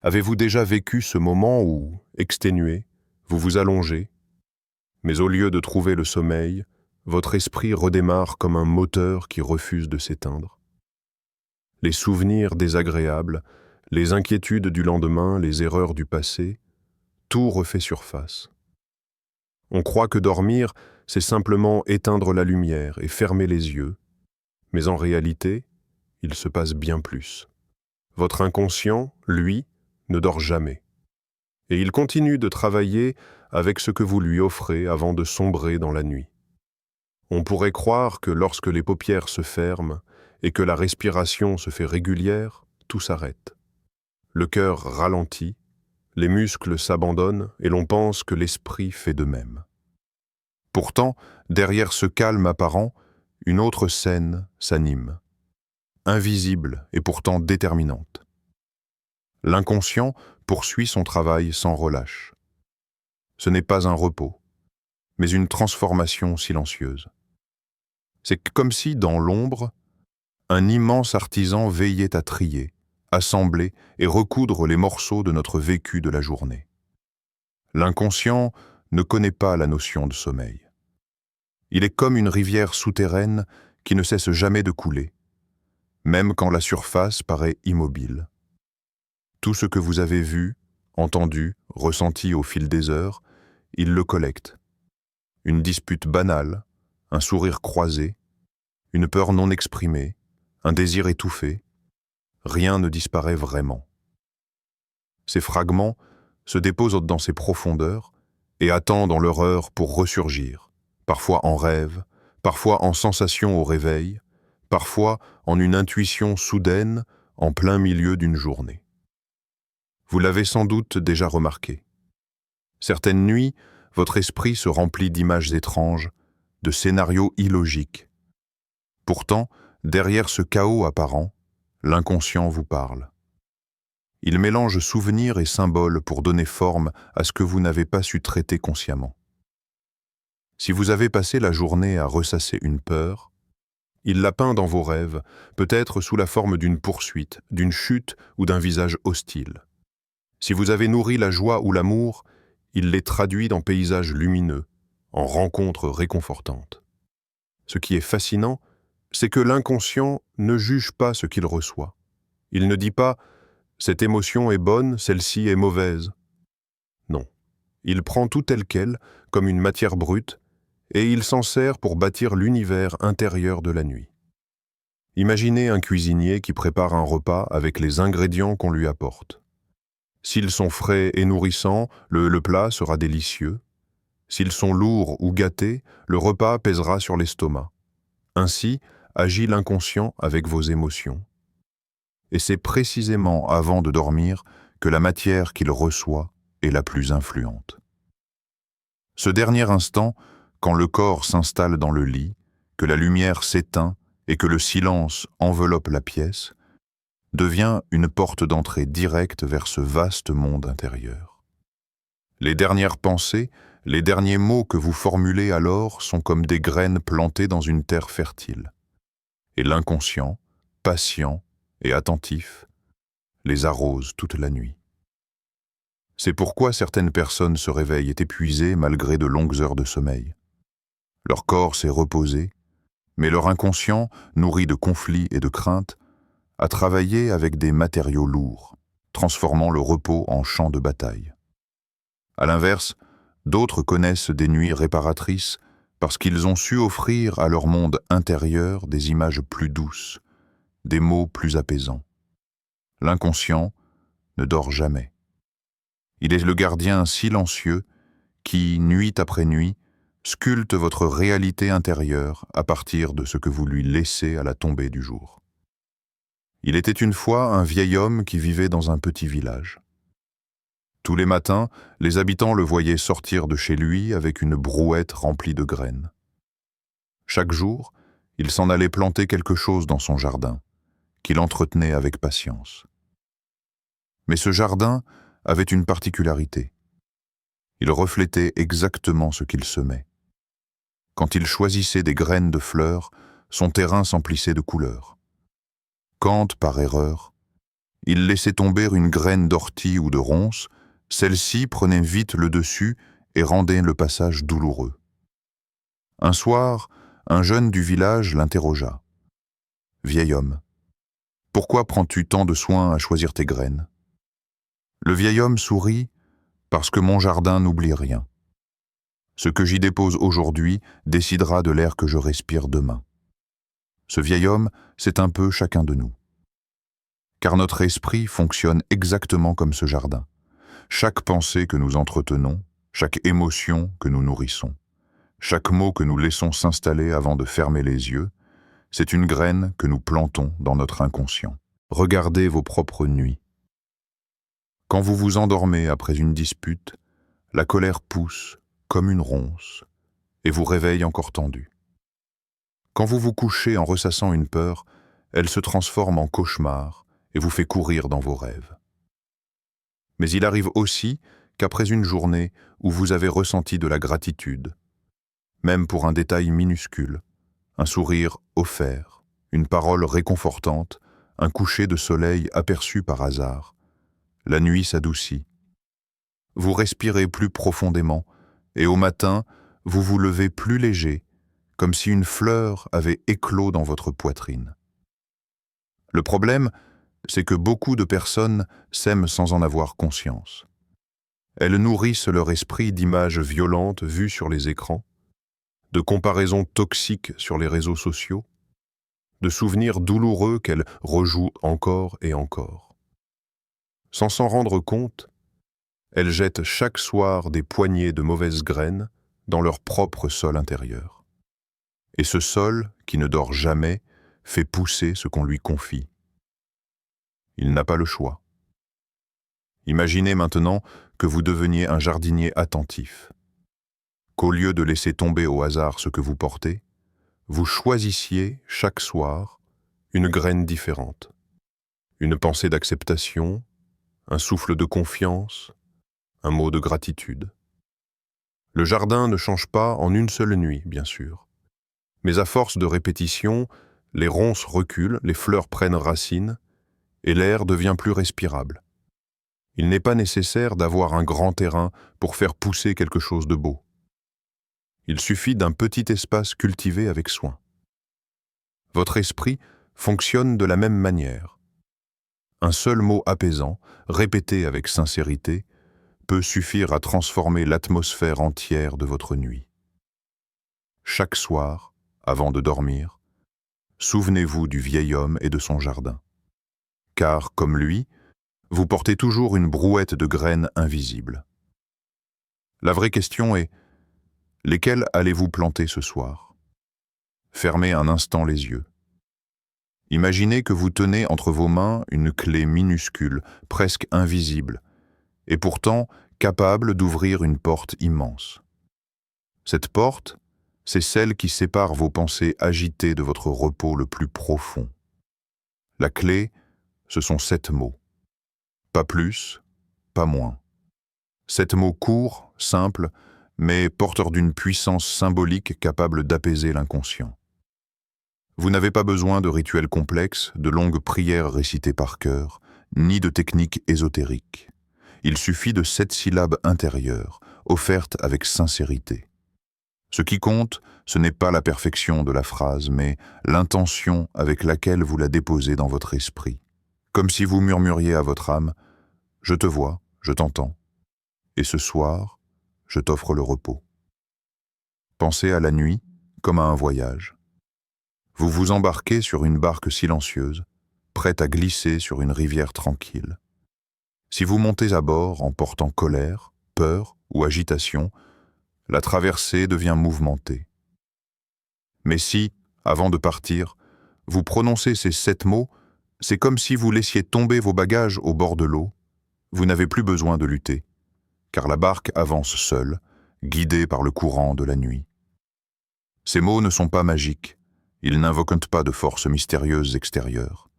Avez-vous déjà vécu ce moment où, exténué, vous vous allongez, mais au lieu de trouver le sommeil, votre esprit redémarre comme un moteur qui refuse de s'éteindre? Les souvenirs désagréables, les inquiétudes du lendemain, les erreurs du passé, tout refait surface. On croit que dormir, c'est simplement éteindre la lumière et fermer les yeux, mais en réalité, il se passe bien plus. Votre inconscient, lui, ne dort jamais. Et il continue de travailler avec ce que vous lui offrez avant de sombrer dans la nuit. On pourrait croire que lorsque les paupières se ferment et que la respiration se fait régulière, tout s'arrête. Le cœur ralentit, les muscles s'abandonnent et l'on pense que l'esprit fait de même. Pourtant, derrière ce calme apparent, une autre scène s'anime, invisible et pourtant déterminante. L'inconscient poursuit son travail sans relâche. Ce n'est pas un repos, mais une transformation silencieuse. C'est comme si, dans l'ombre, un immense artisan veillait à trier, assembler et recoudre les morceaux de notre vécu de la journée. L'inconscient ne connaît pas la notion de sommeil. Il est comme une rivière souterraine qui ne cesse jamais de couler, même quand la surface paraît immobile. Tout ce que vous avez vu, entendu, ressenti au fil des heures, il le collecte. Une dispute banale, un sourire croisé, une peur non exprimée, un désir étouffé, rien ne disparaît vraiment. Ces fragments se déposent dans ses profondeurs et attendent en leur heure pour ressurgir, parfois en rêve, parfois en sensation au réveil, parfois en une intuition soudaine en plein milieu d'une journée. Vous l'avez sans doute déjà remarqué. Certaines nuits, votre esprit se remplit d'images étranges, de scénarios illogiques. Pourtant, derrière ce chaos apparent, l'inconscient vous parle. Il mélange souvenirs et symboles pour donner forme à ce que vous n'avez pas su traiter consciemment. Si vous avez passé la journée à ressasser une peur, il la peint dans vos rêves, peut-être sous la forme d'une poursuite, d'une chute ou d'un visage hostile. Si vous avez nourri la joie ou l'amour, il les traduit dans paysages lumineux, en rencontres réconfortantes. Ce qui est fascinant, c'est que l'inconscient ne juge pas ce qu'il reçoit. Il ne dit pas « cette émotion est bonne, celle-ci est mauvaise ». Non, il prend tout tel quel, comme une matière brute, et il s'en sert pour bâtir l'univers intérieur de la nuit. Imaginez un cuisinier qui prépare un repas avec les ingrédients qu'on lui apporte. S'ils sont frais et nourrissants, le plat sera délicieux. S'ils sont lourds ou gâtés, le repas pèsera sur l'estomac. Ainsi agit l'inconscient avec vos émotions. Et c'est précisément avant de dormir que la matière qu'il reçoit est la plus influente. Ce dernier instant, quand le corps s'installe dans le lit, que la lumière s'éteint et que le silence enveloppe la pièce, devient une porte d'entrée directe vers ce vaste monde intérieur. Les dernières pensées, les derniers mots que vous formulez alors sont comme des graines plantées dans une terre fertile. Et l'inconscient, patient et attentif, les arrose toute la nuit. C'est pourquoi certaines personnes se réveillent épuisées malgré de longues heures de sommeil. Leur corps s'est reposé, mais leur inconscient, nourri de conflits et de craintes, a travaillé avec des matériaux lourds, transformant le repos en champ de bataille. À l'inverse, d'autres connaissent des nuits réparatrices parce qu'ils ont su offrir à leur monde intérieur des images plus douces, des mots plus apaisants. L'inconscient ne dort jamais. Il est le gardien silencieux qui, nuit après nuit, sculpte votre réalité intérieure à partir de ce que vous lui laissez à la tombée du jour. Il était une fois un vieil homme qui vivait dans un petit village. Tous les matins, les habitants le voyaient sortir de chez lui avec une brouette remplie de graines. Chaque jour, il s'en allait planter quelque chose dans son jardin, qu'il entretenait avec patience. Mais ce jardin avait une particularité. Il reflétait exactement ce qu'il semait. Quand il choisissait des graines de fleurs, son terrain s'emplissait de couleurs. Quand, par erreur, Il laissait tomber une graine d'ortie ou de ronce, celle-ci prenait vite le dessus et rendait le passage douloureux. Un soir, un jeune du village l'interrogea. « Vieil homme, pourquoi prends-tu tant de soin à choisir tes graines ?» Le vieil homme sourit « Parce que mon jardin n'oublie rien. Ce que j'y dépose aujourd'hui décidera de l'air que je respire demain. » Ce vieil homme, c'est un peu chacun de nous. Car notre esprit fonctionne exactement comme ce jardin. Chaque pensée que nous entretenons, chaque émotion que nous nourrissons, chaque mot que nous laissons s'installer avant de fermer les yeux, c'est une graine que nous plantons dans notre inconscient. Regardez vos propres nuits. Quand vous vous endormez après une dispute, la colère pousse comme une ronce et vous réveille encore tendu. Quand vous vous couchez en ressassant une peur, elle se transforme en cauchemar et vous fait courir dans vos rêves. Mais il arrive aussi qu'après une journée où vous avez ressenti de la gratitude, même pour un détail minuscule, un sourire offert, une parole réconfortante, un coucher de soleil aperçu par hasard, la nuit s'adoucit. Vous respirez plus profondément et au matin, vous vous levez plus léger, comme si une fleur avait éclos dans votre poitrine. Le problème, c'est que beaucoup de personnes s'aiment sans en avoir conscience. Elles nourrissent leur esprit d'images violentes vues sur les écrans, de comparaisons toxiques sur les réseaux sociaux, de souvenirs douloureux qu'elles rejouent encore et encore. Sans s'en rendre compte, elles jettent chaque soir des poignées de mauvaises graines dans leur propre sol intérieur. Et ce sol, qui ne dort jamais, fait pousser ce qu'on lui confie. Il n'a pas le choix. Imaginez maintenant que vous deveniez un jardinier attentif, qu'au lieu de laisser tomber au hasard ce que vous portez, vous choisissiez chaque soir une graine différente, une pensée d'acceptation, un souffle de confiance, un mot de gratitude. Le jardin ne change pas en une seule nuit, bien sûr, mais à force de répétition, les ronces reculent, les fleurs prennent racine, et l'air devient plus respirable. Il n'est pas nécessaire d'avoir un grand terrain pour faire pousser quelque chose de beau. Il suffit d'un petit espace cultivé avec soin. Votre esprit fonctionne de la même manière. Un seul mot apaisant, répété avec sincérité, peut suffire à transformer l'atmosphère entière de votre nuit. Chaque soir, avant de dormir, souvenez-vous du vieil homme et de son jardin. Car, comme lui, vous portez toujours une brouette de graines invisibles. La vraie question est, lesquelles allez-vous planter ce soir ? Fermez un instant les yeux. Imaginez que vous tenez entre vos mains une clé minuscule, presque invisible, et pourtant capable d'ouvrir une porte immense. Cette porte, c'est celle qui sépare vos pensées agitées de votre repos le plus profond. La clé, ce sont 7 mots. Pas plus, pas moins. 7 mots courts, simples, mais porteurs d'une puissance symbolique capable d'apaiser l'inconscient. Vous n'avez pas besoin de rituels complexes, de longues prières récitées par cœur, ni de techniques ésotériques. Il suffit de 7 syllabes intérieures, offertes avec sincérité. Ce qui compte, ce n'est pas la perfection de la phrase, mais l'intention avec laquelle vous la déposez dans votre esprit. Comme si vous murmuriez à votre âme « Je te vois, je t'entends, et ce soir, je t'offre le repos ». Pensez à la nuit comme à un voyage. Vous vous embarquez sur une barque silencieuse, prête à glisser sur une rivière tranquille. Si vous montez à bord en portant colère, peur ou agitation, la traversée devient mouvementée. Mais si, avant de partir, vous prononcez ces 7 mots, c'est comme si vous laissiez tomber vos bagages au bord de l'eau. Vous n'avez plus besoin de lutter, car la barque avance seule, guidée par le courant de la nuit. Ces mots ne sont pas magiques, ils n'invoquent pas de forces mystérieuses extérieures.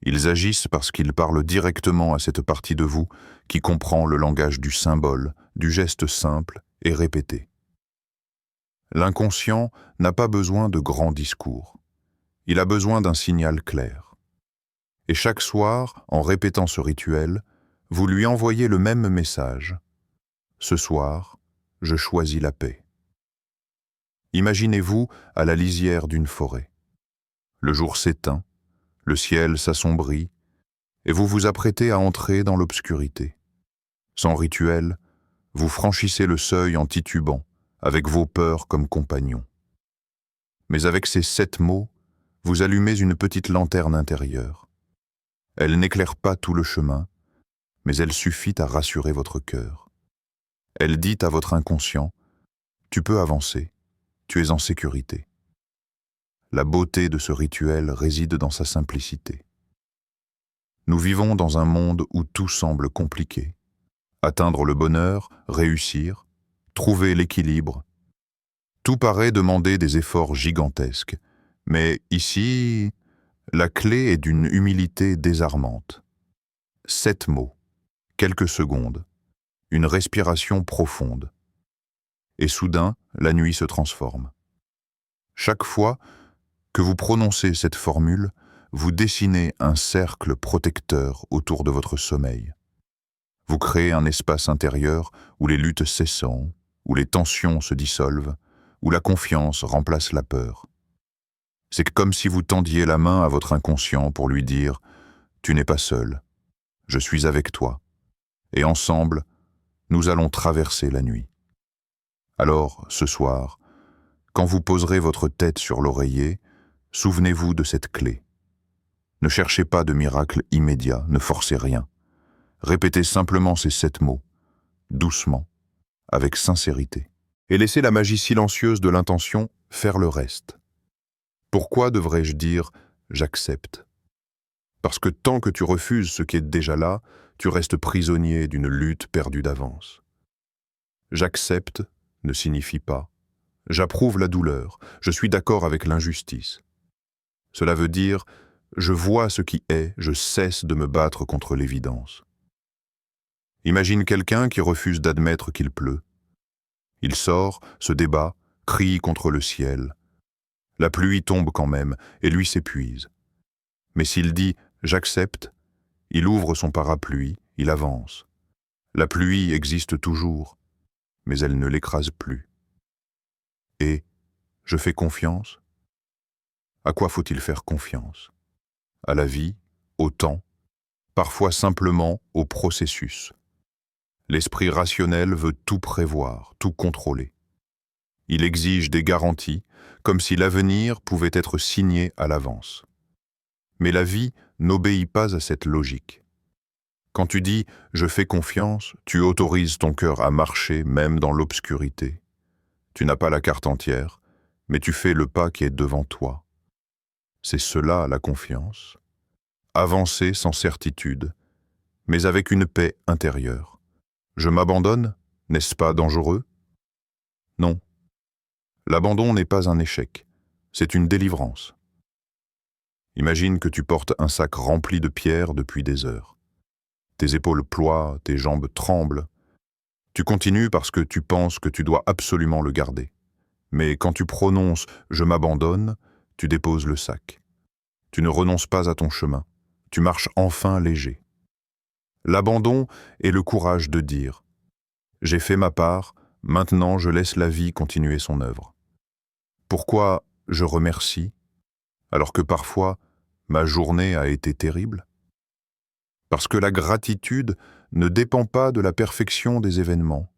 Ils agissent parce qu'ils parlent directement à cette partie de vous qui comprend le langage du symbole, du geste simple et répété. L'inconscient n'a pas besoin de grands discours. Il a besoin d'un signal clair. Et chaque soir, en répétant ce rituel, vous lui envoyez le même message. Ce soir, je choisis la paix. Imaginez-vous à la lisière d'une forêt. Le jour s'éteint, le ciel s'assombrit, et vous vous apprêtez à entrer dans l'obscurité. Sans rituel, vous franchissez le seuil en titubant, avec vos peurs comme compagnons. Mais avec ces 7 mots, vous allumez une petite lanterne intérieure. Elle n'éclaire pas tout le chemin, mais elle suffit à rassurer votre cœur. Elle dit à votre inconscient, « Tu peux avancer, tu es en sécurité ». La beauté de ce rituel réside dans sa simplicité. Nous vivons dans un monde où tout semble compliqué. Atteindre le bonheur, réussir, trouver l'équilibre. Tout paraît demander des efforts gigantesques. Mais ici, la clé est d'une humilité désarmante. 7 mots, quelques secondes, une respiration profonde. Et soudain, la nuit se transforme. Chaque fois que vous prononcez cette formule, vous dessinez un cercle protecteur autour de votre sommeil. Vous créez un espace intérieur où les luttes cessent, où les tensions se dissolvent, où la confiance remplace la peur. C'est comme si vous tendiez la main à votre inconscient pour lui dire « Tu n'es pas seul, je suis avec toi, et ensemble, nous allons traverser la nuit. » Alors, ce soir, quand vous poserez votre tête sur l'oreiller, souvenez-vous de cette clé. Ne cherchez pas de miracle immédiat, ne forcez rien. Répétez simplement ces 7 mots, doucement, avec sincérité. Et laissez la magie silencieuse de l'intention faire le reste. Pourquoi devrais-je dire « j'accepte » ? Parce que tant que tu refuses ce qui est déjà là, tu restes prisonnier d'une lutte perdue d'avance. J'accepte ne signifie pas « j'approuve la douleur, je suis d'accord avec l'injustice ». Cela veut dire « je vois ce qui est, je cesse de me battre contre l'évidence ». Imagine quelqu'un qui refuse d'admettre qu'il pleut. Il sort, se débat, crie contre le ciel. La pluie tombe quand même, et lui s'épuise. Mais s'il dit « j'accepte », il ouvre son parapluie, il avance. La pluie existe toujours, mais elle ne l'écrase plus. Et « je fais confiance ». À quoi faut-il faire confiance? À la vie, au temps, parfois simplement au processus. L'esprit rationnel veut tout prévoir, tout contrôler. Il exige des garanties, comme si l'avenir pouvait être signé à l'avance. Mais la vie n'obéit pas à cette logique. Quand tu dis « je fais confiance », tu autorises ton cœur à marcher même dans l'obscurité. Tu n'as pas la carte entière, mais tu fais le pas qui est devant toi. C'est cela la confiance. Avancer sans certitude, mais avec une paix intérieure. Je m'abandonne, n'est-ce pas dangereux? Non. L'abandon n'est pas un échec, c'est une délivrance. Imagine que tu portes un sac rempli de pierres depuis des heures. Tes épaules ploient, tes jambes tremblent. Tu continues parce que tu penses que tu dois absolument le garder. Mais quand tu prononces « je m'abandonne », tu déposes le sac. Tu ne renonces pas à ton chemin. Tu marches enfin léger. L'abandon est le courage de dire « j'ai fait ma part, maintenant je laisse la vie continuer son œuvre ». Pourquoi je remercie, alors que parfois ma journée a été terrible? Parce que la gratitude ne dépend pas de la perfection des événements,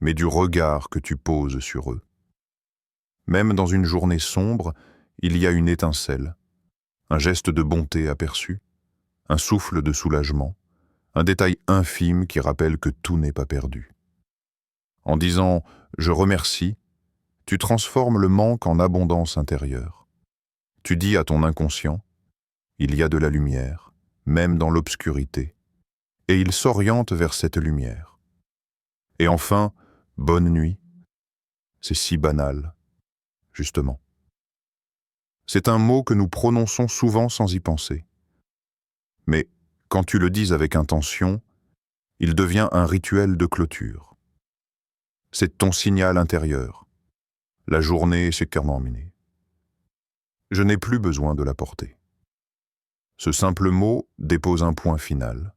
mais du regard que tu poses sur eux. Même dans une journée sombre, il y a une étincelle, un geste de bonté aperçu, un souffle de soulagement, un détail infime qui rappelle que tout n'est pas perdu. En disant « je remercie », tu transformes le manque en abondance intérieure. Tu dis à ton inconscient « il y a de la lumière, même dans l'obscurité », et il s'oriente vers cette lumière. Et enfin, bonne nuit. C'est si banal, justement. C'est un mot que nous prononçons souvent sans y penser. Mais quand tu le dis avec intention, il devient un rituel de clôture. C'est ton signal intérieur. La journée s'est terminée. Je n'ai plus besoin de la porter. Ce simple mot dépose un point final,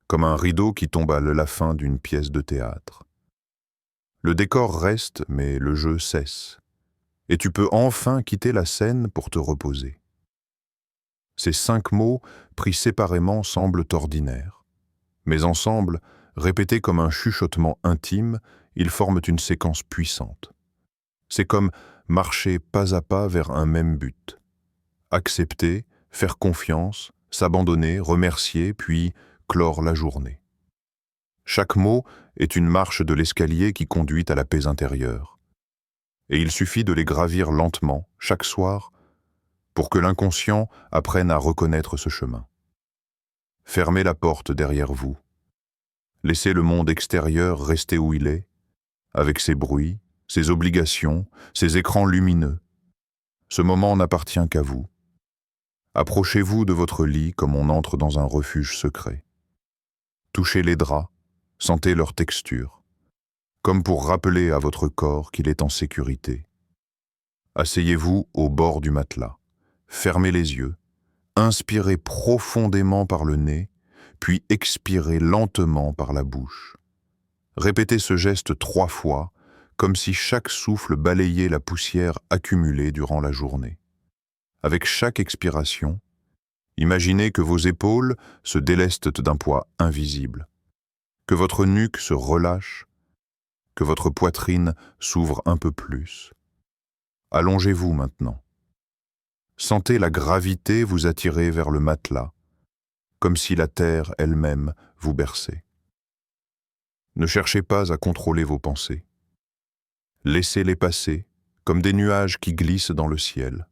comme un rideau qui tombe à la fin d'une pièce de théâtre. Le décor reste, mais le jeu cesse, et tu peux enfin quitter la scène pour te reposer. Ces 5 mots, pris séparément, semblent ordinaires, mais ensemble, répétés comme un chuchotement intime, ils forment une séquence puissante. C'est comme marcher pas à pas vers un même but. Accepter, faire confiance, s'abandonner, remercier, puis clore la journée. Chaque mot est une marche de l'escalier qui conduit à la paix intérieure. Et il suffit de les gravir lentement, chaque soir, pour que l'inconscient apprenne à reconnaître ce chemin. Fermez la porte derrière vous. Laissez le monde extérieur rester où il est, avec ses bruits, ses obligations, ses écrans lumineux. Ce moment n'appartient qu'à vous. Approchez-vous de votre lit comme on entre dans un refuge secret. Touchez les draps, sentez leur texture, comme pour rappeler à votre corps qu'il est en sécurité. Asseyez-vous au bord du matelas, fermez les yeux, inspirez profondément par le nez, puis expirez lentement par la bouche. Répétez ce geste 3 fois, comme si chaque souffle balayait la poussière accumulée durant la journée. Avec chaque expiration, imaginez que vos épaules se délestent d'un poids invisible, que votre nuque se relâche, que votre poitrine s'ouvre un peu plus. Allongez-vous maintenant. Sentez la gravité vous attirer vers le matelas, comme si la terre elle-même vous berçait. Ne cherchez pas à contrôler vos pensées. Laissez-les passer, comme des nuages qui glissent dans le ciel.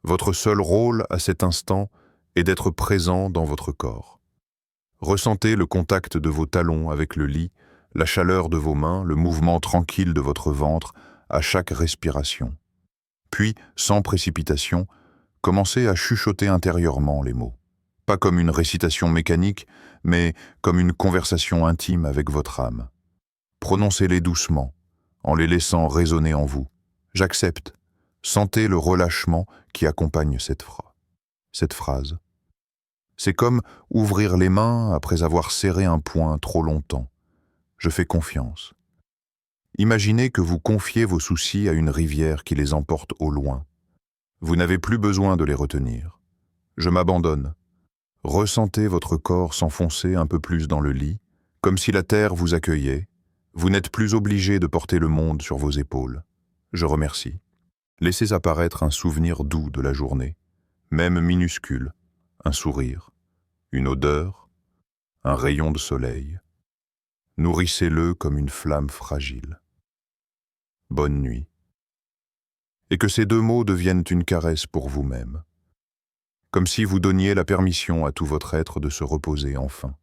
Votre seul rôle à cet instant est d'être présent dans votre corps. Ressentez le contact de vos talons avec le lit, la chaleur de vos mains, le mouvement tranquille de votre ventre à chaque respiration. Puis, sans précipitation, commencez à chuchoter intérieurement les mots. Pas comme une récitation mécanique, mais comme une conversation intime avec votre âme. Prononcez-les doucement, en les laissant résonner en vous. J'accepte. Sentez le relâchement qui accompagne cette phrase. C'est comme ouvrir les mains après avoir serré un poing trop longtemps. Je fais confiance. Imaginez que vous confiez vos soucis à une rivière qui les emporte au loin. Vous n'avez plus besoin de les retenir. Je m'abandonne. Ressentez votre corps s'enfoncer un peu plus dans le lit, comme si la terre vous accueillait. Vous n'êtes plus obligé de porter le monde sur vos épaules. Je remercie. Laissez apparaître un souvenir doux de la journée, même minuscule, un sourire, une odeur, un rayon de soleil. Nourrissez-le comme une flamme fragile. Bonne nuit. Et que ces 2 mots deviennent une caresse pour vous-même, comme si vous donniez la permission à tout votre être de se reposer enfin.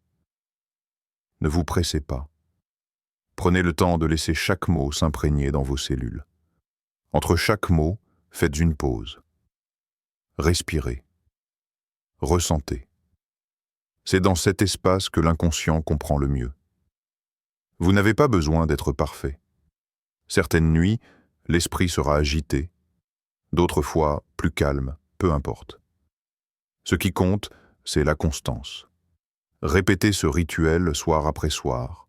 Ne vous pressez pas. Prenez le temps de laisser chaque mot s'imprégner dans vos cellules. Entre chaque mot, faites une pause. Respirez. Ressentez. C'est dans cet espace que l'inconscient comprend le mieux. Vous n'avez pas besoin d'être parfait. Certaines nuits, l'esprit sera agité, d'autres fois plus calme, peu importe. Ce qui compte, c'est la constance. Répétez ce rituel soir après soir.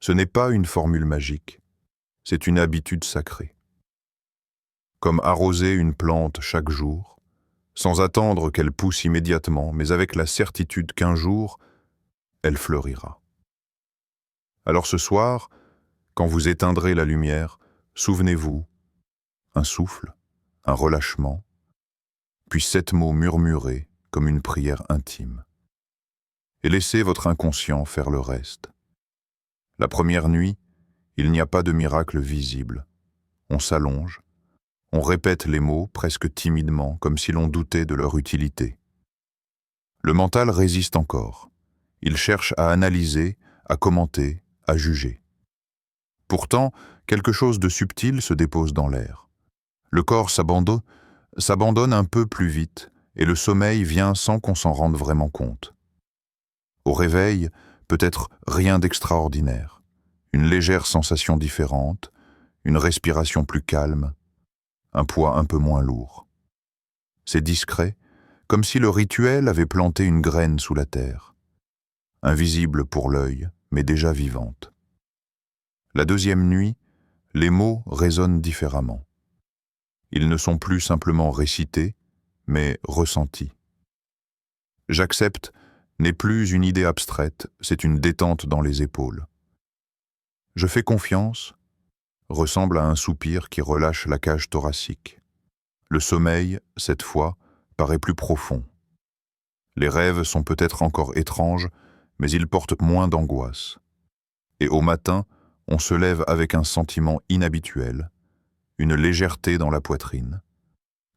Ce n'est pas une formule magique, c'est une habitude sacrée. Comme arroser une plante chaque jour, sans attendre qu'elle pousse immédiatement, mais avec la certitude qu'un jour, elle fleurira. Alors ce soir, quand vous éteindrez la lumière, souvenez-vous, un souffle, un relâchement, puis 7 mots murmurés comme une prière intime. Et laissez votre inconscient faire le reste. La première nuit, il n'y a pas de miracle visible. On s'allonge, on répète les mots presque timidement, comme si l'on doutait de leur utilité. Le mental résiste encore. Il cherche à analyser, à commenter, à juger. Pourtant, quelque chose de subtil se dépose dans l'air. Le corps s'abandonne un peu plus vite, et le sommeil vient sans qu'on s'en rende vraiment compte. Au réveil, peut-être rien d'extraordinaire. Une légère sensation différente, une respiration plus calme, un poids un peu moins lourd. C'est discret, comme si le rituel avait planté une graine sous la terre, invisible pour l'œil, mais déjà vivante. La deuxième nuit, les mots résonnent différemment. Ils ne sont plus simplement récités, mais ressentis. J'accepte n'est plus une idée abstraite, c'est une détente dans les épaules. Je fais confiance ressemble à un soupir qui relâche la cage thoracique. Le sommeil, cette fois, paraît plus profond. Les rêves sont peut-être encore étranges, mais ils portent moins d'angoisse. Et au matin, on se lève avec un sentiment inhabituel, une légèreté dans la poitrine,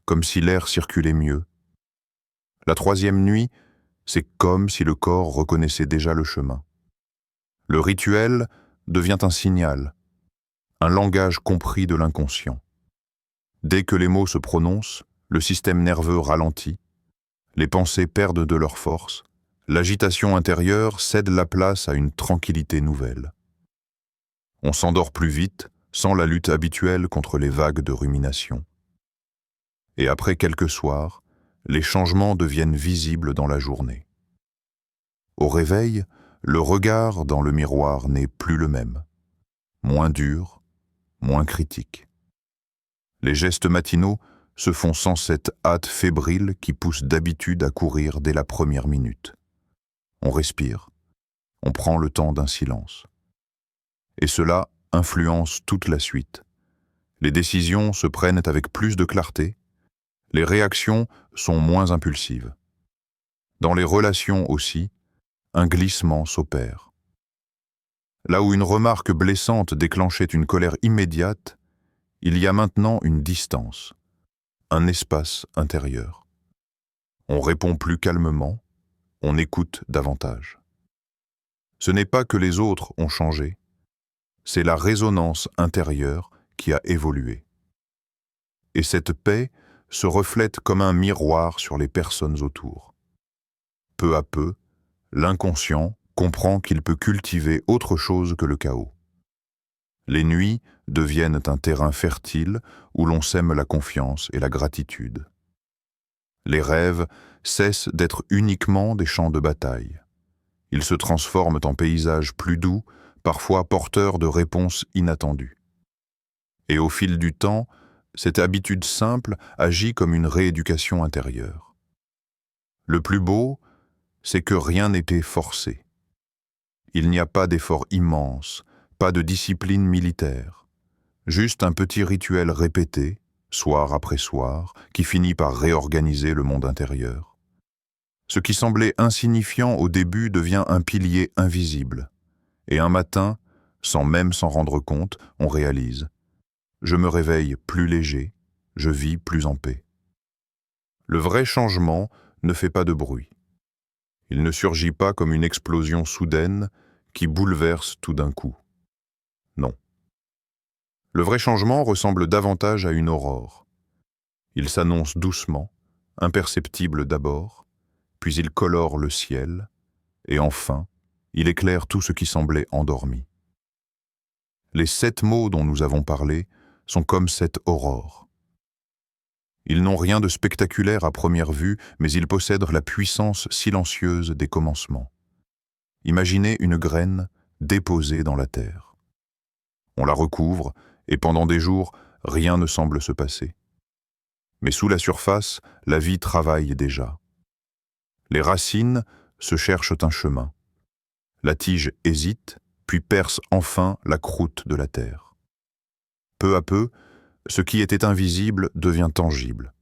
comme si l'air circulait mieux. La troisième nuit, c'est comme si le corps reconnaissait déjà le chemin. Le rituel devient un signal, un langage compris de l'inconscient. Dès que les mots se prononcent, le système nerveux ralentit, les pensées perdent de leur force, l'agitation intérieure cède la place à une tranquillité nouvelle. On s'endort plus vite, sans la lutte habituelle contre les vagues de rumination. Et après quelques soirs, les changements deviennent visibles dans la journée. Au réveil, le regard dans le miroir n'est plus le même, moins dur, moins critique. Les gestes matinaux se font sans cette hâte fébrile qui pousse d'habitude à courir dès la première minute. On respire, on prend le temps d'un silence. Et cela influence toute la suite. Les décisions se prennent avec plus de clarté, les réactions sont moins impulsives. Dans les relations aussi, un glissement s'opère. Là où une remarque blessante déclenchait une colère immédiate, il y a maintenant une distance, un espace intérieur. On répond plus calmement, on écoute davantage. Ce n'est pas que les autres ont changé, c'est la résonance intérieure qui a évolué. Et cette paix se reflète comme un miroir sur les personnes autour. Peu à peu, l'inconscient comprend qu'il peut cultiver autre chose que le chaos. Les nuits deviennent un terrain fertile où l'on sème la confiance et la gratitude. Les rêves cessent d'être uniquement des champs de bataille. Ils se transforment en paysages plus doux, parfois porteurs de réponses inattendues. Et au fil du temps, cette habitude simple agit comme une rééducation intérieure. Le plus beau, c'est que rien n'était forcé. Il n'y a pas d'effort immense, pas de discipline militaire, juste un petit rituel répété, soir après soir, qui finit par réorganiser le monde intérieur. Ce qui semblait insignifiant au début devient un pilier invisible. Et un matin, sans même s'en rendre compte, on réalise « Je me réveille plus léger, je vis plus en paix ». Le vrai changement ne fait pas de bruit. Il ne surgit pas comme une explosion soudaine qui bouleverse tout d'un coup. Non. Le vrai changement ressemble davantage à une aurore. Il s'annonce doucement, imperceptible d'abord, puis il colore le ciel, et enfin, il éclaire tout ce qui semblait endormi. Les 7 mots dont nous avons parlé sont comme cette aurore. Ils n'ont rien de spectaculaire à première vue, mais ils possèdent la puissance silencieuse des commencements. Imaginez une graine déposée dans la terre. On la recouvre, et pendant des jours, rien ne semble se passer. Mais sous la surface, la vie travaille déjà. Les racines se cherchent un chemin. La tige hésite, puis perce enfin la croûte de la terre. Peu à peu, ce qui était invisible devient tangible.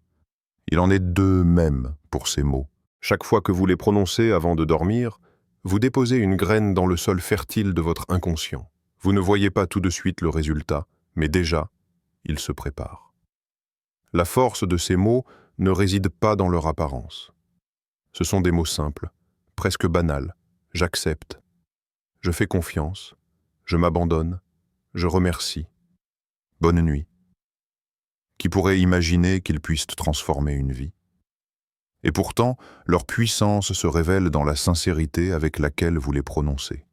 Il en est de même pour ces mots. Chaque fois que vous les prononcez avant de dormir, vous déposez une graine dans le sol fertile de votre inconscient. Vous ne voyez pas tout de suite le résultat, mais déjà, il se prépare. La force de ces mots ne réside pas dans leur apparence. Ce sont des mots simples, presque banals. J'accepte, je fais confiance, je m'abandonne, je remercie. Bonne nuit. Qui pourrait imaginer qu'ils puissent transformer une vie? Et pourtant, leur puissance se révèle dans la sincérité avec laquelle vous les prononcez.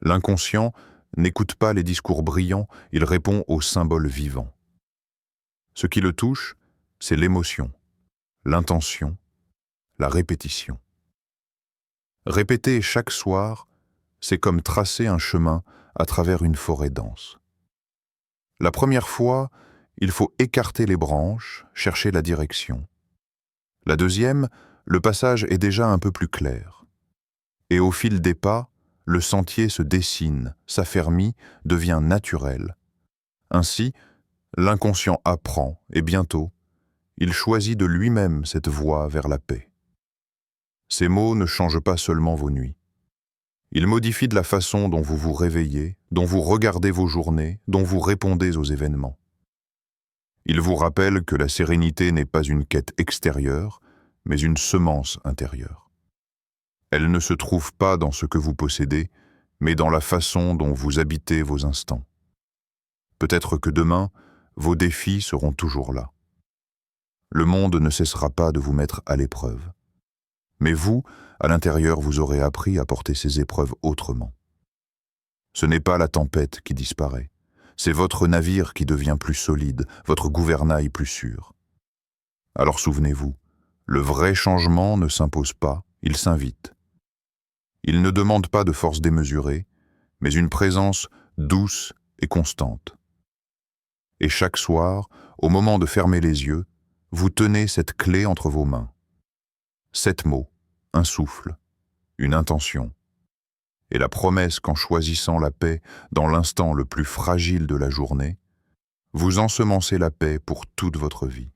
L'inconscient n'écoute pas les discours brillants, il répond aux symboles vivants. Ce qui le touche, c'est l'émotion, l'intention, la répétition. Répéter chaque soir, c'est comme tracer un chemin à travers une forêt dense. La première fois, il faut écarter les branches, chercher la direction. La deuxième, le passage est déjà un peu plus clair. Et au fil des pas, le sentier se dessine, s'affermit, devient naturel. Ainsi, l'inconscient apprend, et bientôt, il choisit de lui-même cette voie vers la paix. Ces mots ne changent pas seulement vos nuits. Ils modifient de la façon dont vous vous réveillez, dont vous regardez vos journées, dont vous répondez aux événements. Ils vous rappellent que la sérénité n'est pas une quête extérieure, mais une semence intérieure. Elle ne se trouve pas dans ce que vous possédez, mais dans la façon dont vous habitez vos instants. Peut-être que demain, vos défis seront toujours là. Le monde ne cessera pas de vous mettre à l'épreuve. Mais vous, à l'intérieur, vous aurez appris à porter ces épreuves autrement. Ce n'est pas la tempête qui disparaît, c'est votre navire qui devient plus solide, votre gouvernail plus sûr. Alors souvenez-vous, le vrai changement ne s'impose pas, il s'invite. Il ne demande pas de force démesurée, mais une présence douce et constante. Et chaque soir, au moment de fermer les yeux, vous tenez cette clé entre vos mains. 7 mots, un souffle, une intention, et la promesse qu'en choisissant la paix dans l'instant le plus fragile de la journée, vous ensemencez la paix pour toute votre vie.